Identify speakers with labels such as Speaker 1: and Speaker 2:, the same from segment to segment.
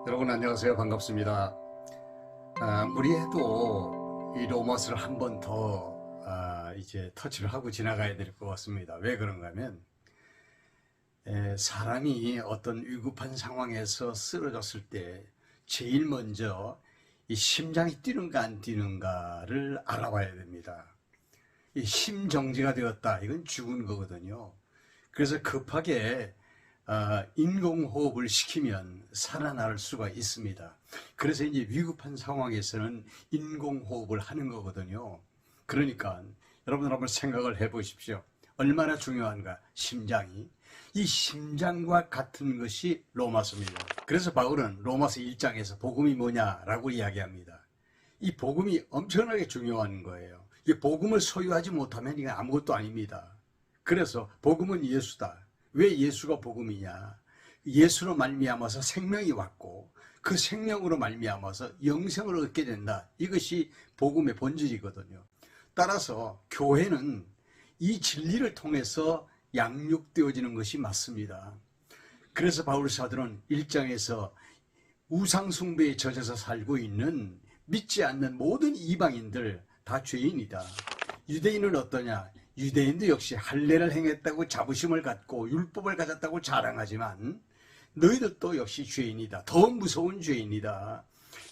Speaker 1: 여러분 안녕하세요. 반갑습니다. 무리해도 이 로마서를 한 번 더 이제 터치를 하고 지나가야 될 것 같습니다. 왜 그런가 하면 사람이 어떤 위급한 상황에서 쓰러졌을 때 제일 먼저 이 심장이 뛰는가 안 뛰는가를 알아봐야 됩니다. 이 심정지가 되었다, 이건 죽은 거거든요. 그래서 급하게 인공호흡을 시키면 살아날 수가 있습니다. 그래서 이제 위급한 상황에서는 인공호흡을 하는 거거든요. 그러니까 여러분 한번 생각을 해 보십시오. 얼마나 중요한가, 심장이. 이 심장과 같은 것이 로마서입니다. 그래서 바울은 로마서 1장에서 복음이 뭐냐라고 이야기합니다. 이 복음이 엄청나게 중요한 거예요. 이 복음을 소유하지 못하면 이건 아무것도 아닙니다. 그래서 복음은 예수다. 왜 예수가 복음이냐? 예수로 말미암아서 생명이 왔고 그 생명으로 말미암아서 영생을 얻게 된다. 이것이 복음의 본질이거든요. 따라서 교회는 이 진리를 통해서 양육되어지는 것이 맞습니다. 그래서 바울 사도는 1장에서 우상숭배에 젖어서 살고 있는 믿지 않는 모든 이방인들 다 죄인이다. 유대인은 어떠냐? 유대인도 역시 할례를 행했다고 자부심을 갖고 율법을 가졌다고 자랑하지만 너희들도 역시 죄인이다. 더 무서운 죄인이다.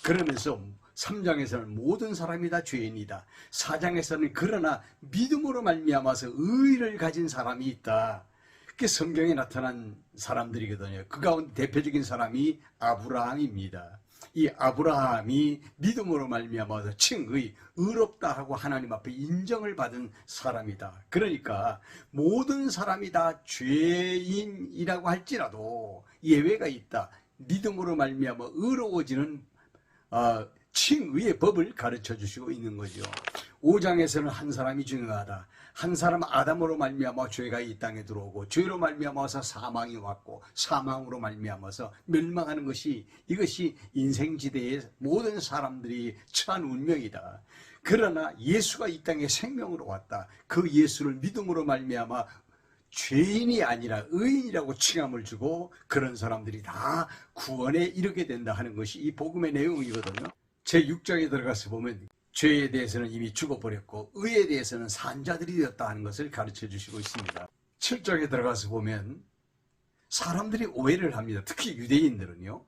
Speaker 1: 그러면서 3장에서는 모든 사람이 다 죄인이다. 4장에서는 그러나 믿음으로 말미암아서 의를 가진 사람이 있다. 그게 성경에 나타난 사람들이거든요. 그 가운데 대표적인 사람이 아브라함입니다. 이 아브라함이 믿음으로 말미암아서 칭의, 의롭다 하고 하나님 앞에 인정을 받은 사람이다. 그러니까 모든 사람이 다 죄인이라고 할지라도 예외가 있다. 믿음으로 말미암아 의로워지는 칭의의 법을 가르쳐 주시고 있는 거죠. 5장에서는 한 사람이 중요하다. 한 사람 아담으로 말미암아 죄가 이 땅에 들어오고 죄로 말미암아서 사망이 왔고 사망으로 말미암아서 멸망하는 것이 이것이 인생지대의 모든 사람들이 처한 운명이다. 그러나 예수가 이 땅에 생명으로 왔다. 그 예수를 믿음으로 말미암아 죄인이 아니라 의인이라고 칭함을 주고 그런 사람들이 다 구원에 이르게 된다 하는 것이 이 복음의 내용이거든요. 제6장에 들어가서 보면 죄에 대해서는 이미 죽어버렸고 의에 대해서는 산자들이 되었다 하는 것을 가르쳐 주시고 있습니다. 7장에 들어가서 보면 사람들이 오해를 합니다. 특히 유대인들은요,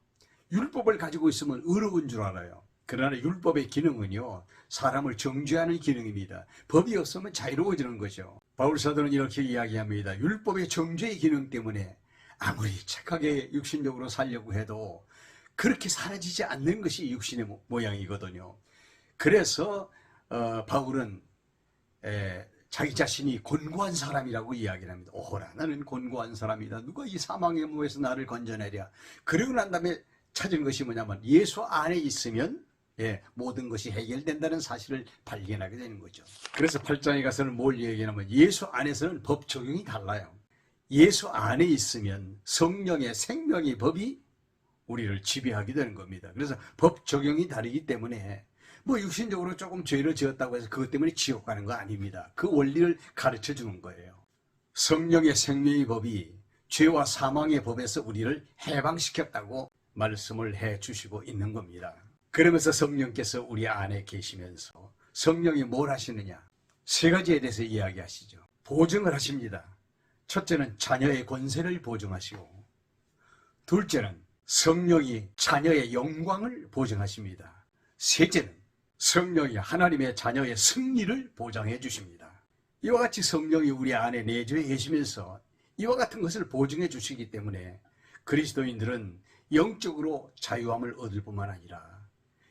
Speaker 1: 율법을 가지고 있으면 의로운 줄 알아요. 그러나 율법의 기능은요, 사람을 정죄하는 기능입니다. 법이 없으면 자유로워지는 거죠. 바울 사도는 이렇게 이야기합니다. 율법의 정죄의 기능 때문에 아무리 착하게 육신적으로 살려고 해도 그렇게 사라지지 않는 것이 육신의 모양이거든요. 그래서 바울은 자기 자신이 곤고한 사람이라고 이야기를 합니다. 오호라, 나는 곤고한 사람이다. 누가 이 사망의 몸에서 나를 건져내랴. 그러고 난 다음에 찾은 것이 뭐냐면 예수 안에 있으면 모든 것이 해결된다는 사실을 발견하게 되는 거죠. 그래서 8장에 가서는 뭘 얘기하냐면 예수 안에서는 법 적용이 달라요. 예수 안에 있으면 성령의 생명의 법이 우리를 지배하게 되는 겁니다. 그래서 법 적용이 다르기 때문에 뭐 육신적으로 조금 죄를 지었다고 해서 그것 때문에 지옥 가는 거 아닙니다. 그 원리를 가르쳐 주는 거예요. 성령의 생명의 법이 죄와 사망의 법에서 우리를 해방시켰다고 말씀을 해 주시고 있는 겁니다. 그러면서 성령께서 우리 안에 계시면서 성령이 뭘 하시느냐? 세 가지에 대해서 이야기하시죠. 보증을 하십니다. 첫째는 자녀의 권세를 보증하시고, 둘째는 성령이 자녀의 영광을 보증하십니다. 셋째는 성령이 하나님의 자녀의 승리를 보장해 주십니다. 이와 같이 성령이 우리 안에 내주해 계시면서 이와 같은 것을 보증해 주시기 때문에 그리스도인들은 영적으로 자유함을 얻을 뿐만 아니라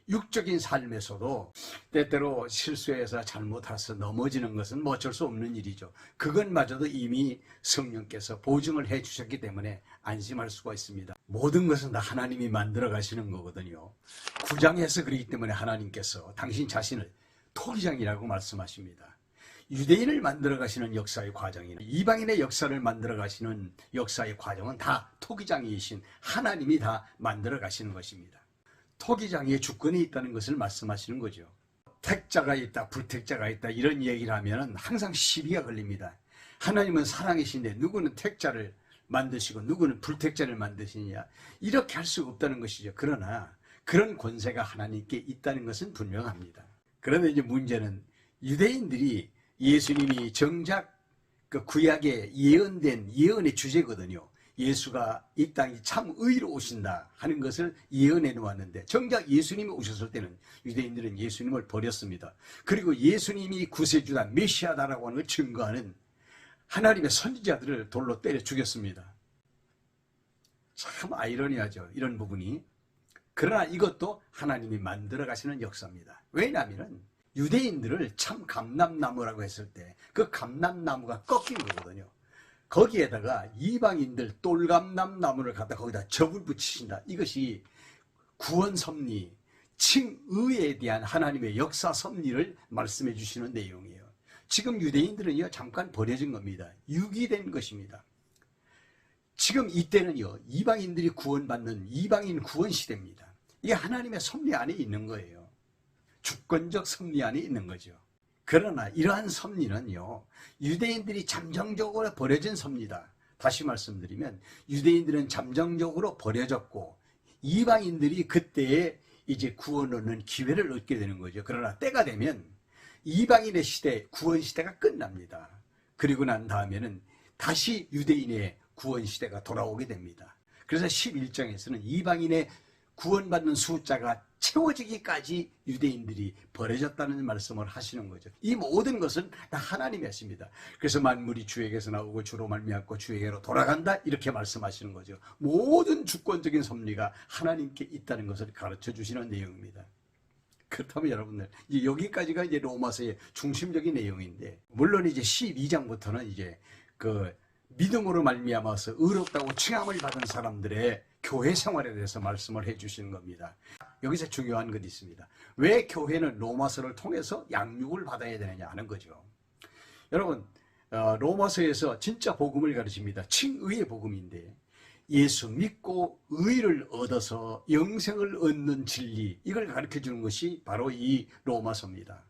Speaker 1: 육적인 삶에서도 때때로 실수해서 잘못해서 넘어지는 것은 뭐 어쩔 수 없는 일이죠. 그것마저도 이미 성령께서 보증을 해 주셨기 때문에 안심할 수가 있습니다. 모든 것은 다 하나님이 만들어 가시는 거거든요. 9장에서 그렇기 때문에 하나님께서 당신 자신을 토기장이라고 말씀하십니다. 유대인을 만들어 가시는 역사의 과정이나 이방인의 역사를 만들어 가시는 역사의 과정은 다 토기장이신 하나님이 다 만들어 가시는 것입니다. 토기장에 주권이 있다는 것을 말씀하시는 거죠. 택자가 있다, 불택자가 있다, 이런 얘기를 하면 항상 시비가 걸립니다. 하나님은 사랑이신데 누구는 택자를 만드시고 누구는 불택자를 만드시냐, 이렇게 할 수 없다는 것이죠. 그러나 그런 권세가 하나님께 있다는 것은 분명합니다. 그런데 이제 문제는 유대인들이 예수님이 정작 그 구약에 예언된 예언의 주제거든요. 예수가 이 땅에 참 의로 오신다 하는 것을 예언해 놓았는데, 정작 예수님이 오셨을 때는 유대인들은 예수님을 버렸습니다. 그리고 예수님이 구세주다, 메시아다라고 하는 걸 증거하는 하나님의 선지자들을 돌로 때려 죽였습니다. 참 아이러니하죠, 이런 부분이. 그러나 이것도 하나님이 만들어 가시는 역사입니다. 왜냐하면 유대인들을 참 감람나무라고 했을 때 그 감람나무가 꺾인 거거든요. 거기에다가 이방인들 똘감람나무를 갖다 거기다 접을 붙이신다. 이것이 구원 섭리, 칭의에 대한 하나님의 역사 섭리를 말씀해 주시는 내용이에요. 지금 유대인들은요, 잠깐 버려진 겁니다. 유기된 것입니다. 지금 이때는요, 이방인들이 구원받는 이방인 구원 시대입니다. 이게 하나님의 섭리 안에 있는 거예요. 주권적 섭리 안에 있는 거죠. 그러나 이러한 섭리는요, 유대인들이 잠정적으로 버려진 섭리다. 다시 말씀드리면 유대인들은 잠정적으로 버려졌고 이방인들이 그때에 이제 구원 얻는 기회를 얻게 되는 거죠. 그러나 때가 되면 이방인의 시대, 구원 시대가 끝납니다. 그리고 난 다음에는 다시 유대인의 구원 시대가 돌아오게 됩니다. 그래서 11장에서는 이방인의 구원받는 숫자가 채워지기까지 유대인들이 버려졌다는 말씀을 하시는 거죠. 이 모든 것은 다 하나님이 하십니다. 그래서 만물이 주에게서 나오고 주로 말미암고 주에게로 돌아간다, 이렇게 말씀하시는 거죠. 모든 주권적인 섭리가 하나님께 있다는 것을 가르쳐 주시는 내용입니다. 그렇다면 여러분들, 이제 여기까지가 이제 로마서의 중심적인 내용인데, 물론 이제 12장부터는 이제 그 믿음으로 말미암아서 의롭다고 칭함을 받은 사람들의 교회 생활에 대해서 말씀을 해 주시는 겁니다. 여기서 중요한 것이 있습니다. 왜 교회는 로마서를 통해서 양육을 받아야 되느냐 하는 거죠. 여러분, 로마서에서 진짜 복음을 가르칩니다. 칭의의 복음인데, 예수 믿고 의를 얻어서 영생을 얻는 진리, 이걸 가르쳐 주는 것이 바로 이 로마서입니다.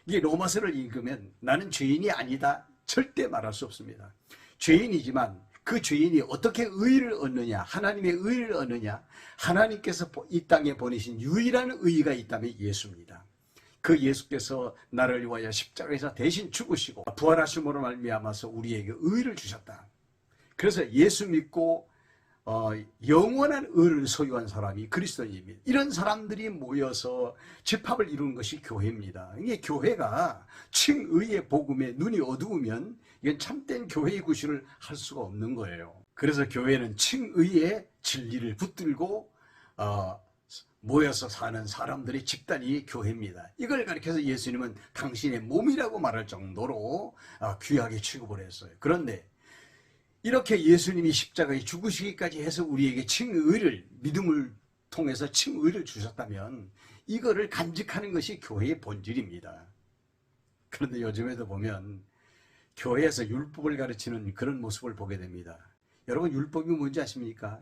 Speaker 1: 이 로마서를 읽으면 나는 죄인이 아니다, 절대 말할 수 없습니다. 죄인이지만 그 죄인이 어떻게 의를 얻느냐, 하나님의 의를 얻느냐, 하나님께서 이 땅에 보내신 유일한 의가 있다면 예수입니다. 그 예수께서 나를 위하여 십자가에서 대신 죽으시고 부활하심으로 말미암아서 우리에게 의를 주셨다. 그래서 예수 믿고 영원한 의를 소유한 사람이 그리스도인입니다. 이런 사람들이 모여서 집합을 이루는 것이 교회입니다. 이게 교회가 칭의의 복음에 눈이 어두우면 이건 참된 교회의 구실을 할 수가 없는 거예요. 그래서 교회는 칭의의 진리를 붙들고 모여서 사는 사람들의 집단이 교회입니다. 이걸 가리켜서 예수님은 당신의 몸이라고 말할 정도로 귀하게 취급을 했어요. 그런데 이렇게 예수님이 십자가에 죽으시기까지 해서 우리에게 칭의를, 믿음을 통해서 칭의를 주셨다면 이거를 간직하는 것이 교회의 본질입니다. 그런데 요즘에도 보면 교회에서 율법을 가르치는 그런 모습을 보게 됩니다. 여러분, 율법이 뭔지 아십니까?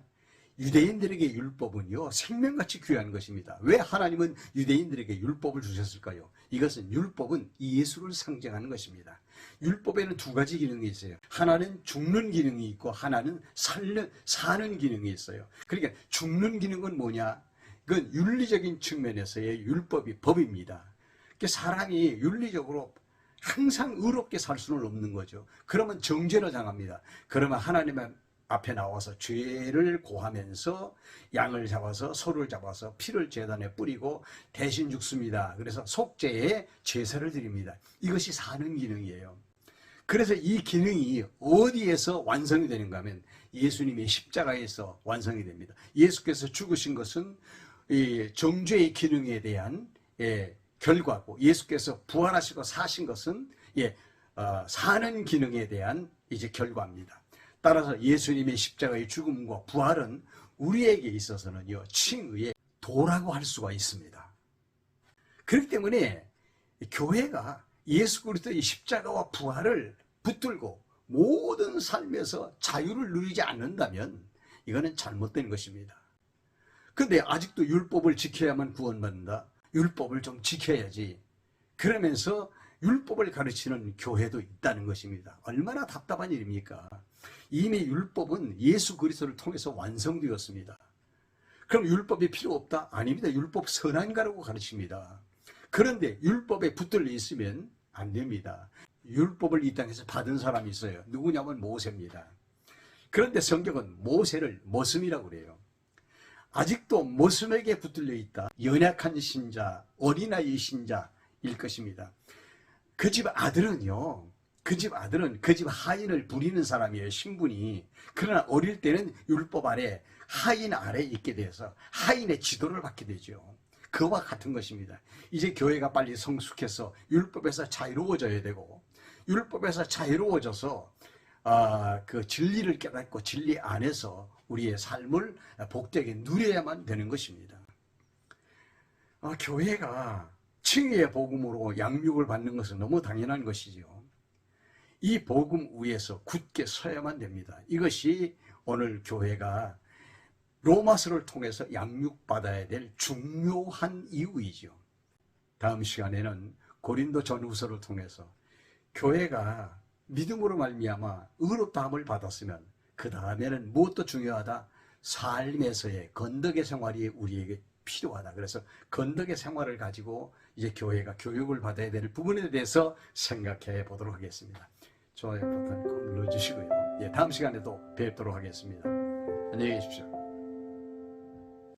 Speaker 1: 유대인들에게 율법은요, 생명같이 귀한 것입니다. 왜 하나님은 유대인들에게 율법을 주셨을까요? 이것은, 율법은 예수를 상징하는 것입니다. 율법에는 두 가지 기능이 있어요. 하나는 죽는 기능이 있고 하나는 사는 기능이 있어요. 그러니까 죽는 기능은 뭐냐? 그건 윤리적인 측면에서의 율법이 법입니다. 그러니까 사람이 윤리적으로 항상 의롭게 살 수는 없는 거죠. 그러면 정죄로 당합니다. 그러면 하나님 앞에 나와서 죄를 고하면서 양을 잡아서, 소를 잡아서 피를 제단에 뿌리고 대신 죽습니다. 그래서 속죄에 제사를 드립니다. 이것이 사는 기능이에요. 그래서 이 기능이 어디에서 완성이 되는가 하면 예수님의 십자가에서 완성이 됩니다. 예수께서 죽으신 것은 정죄의 기능에 대한 결과고, 예수께서 부활하시고 사신 것은 사는 기능에 대한 이제 결과입니다. 따라서 예수님의 십자가의 죽음과 부활은 우리에게 있어서는요, 칭의의 도라고 할 수가 있습니다. 그렇기 때문에 교회가 예수 그리스도의 십자가와 부활을 붙들고 모든 삶에서 자유를 누리지 않는다면 이거는 잘못된 것입니다. 그런데 아직도 율법을 지켜야만 구원받는다. 율법을 좀 지켜야지. 그러면서 율법을 가르치는 교회도 있다는 것입니다. 얼마나 답답한 일입니까? 이미 율법은 예수 그리스도를 통해서 완성되었습니다. 그럼 율법이 필요 없다? 아닙니다. 율법 선한 거라고 가르칩니다. 그런데 율법에 붙들려 있으면 안 됩니다. 율법을 이 땅에서 받은 사람이 있어요. 누구냐면 모세입니다. 그런데 성경은 모세를 머슴이라고 그래요. 아직도 머슴에게 붙들려 있다. 연약한 신자, 어린아이 신자일 것입니다. 그 집 아들은요, 그 집 하인을 부리는 사람이에요, 신분이. 그러나 어릴 때는 율법 아래, 하인 아래 있게 돼서 하인의 지도를 받게 되죠. 그와 같은 것입니다. 이제 교회가 빨리 성숙해서 율법에서 자유로워져야 되고, 율법에서 자유로워져서 그 진리를 깨닫고 진리 안에서 우리의 삶을 복되게 누려야만 되는 것입니다. 교회가 칭의의 복음으로 양육을 받는 것은 너무 당연한 것이죠. 이 복음 위에서 굳게 서야만 됩니다. 이것이 오늘 교회가 로마서를 통해서 양육받아야 될 중요한 이유이죠. 다음 시간에는 고린도 전후서를 통해서 교회가 믿음으로 말미암아 의롭다함을 받았으면 그 다음에는 무엇도 중요하다? 삶에서의 건덕의 생활이 우리에게 필요하다. 그래서 건덕의 생활을 가지고 이제 교회가 교육을 받아야 될 부분에 대해서 생각해 보도록 하겠습니다. 좋아요 버튼 꼭 눌러주시고요. 다음 시간에도 뵙도록 하겠습니다. 안녕히 계십시오.